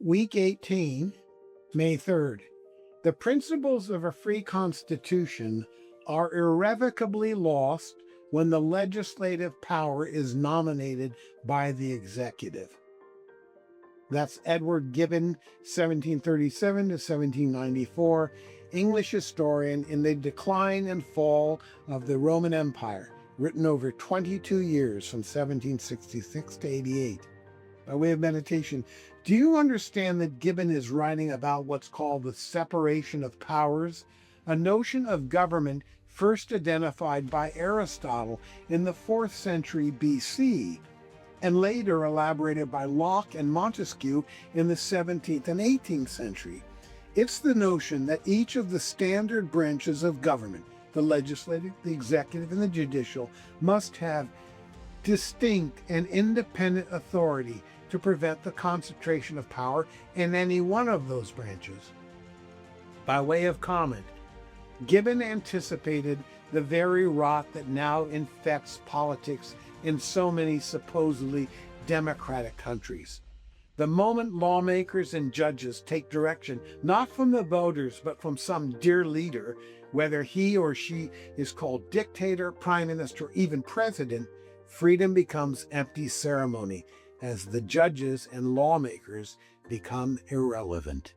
Week 18, May 3rd. The principles of a free constitution are irrevocably lost when the legislative power is nominated by the executive. That's Edward Gibbon, 1737 to 1794, English historian in The Decline and Fall of the Roman Empire, written over 22 years from 1766 to 88. By way of meditation, do you understand that Gibbon is writing about what's called the separation of powers, a notion of government first identified by Aristotle in the 4th century BC, and later elaborated by Locke and Montesquieu in the 17th and 18th century? It's the notion that each of the standard branches of government, the legislative, the executive, and the judicial, must have distinct and independent authority to prevent the concentration of power in any one of those branches. By way of comment, Gibbon anticipated the very rot that now infects politics in so many supposedly democratic countries. The moment lawmakers and judges take direction not from the voters but from some dear leader, whether he or she is called dictator, prime minister, or even president, freedom becomes empty ceremony as the judges and lawmakers become irrelevant.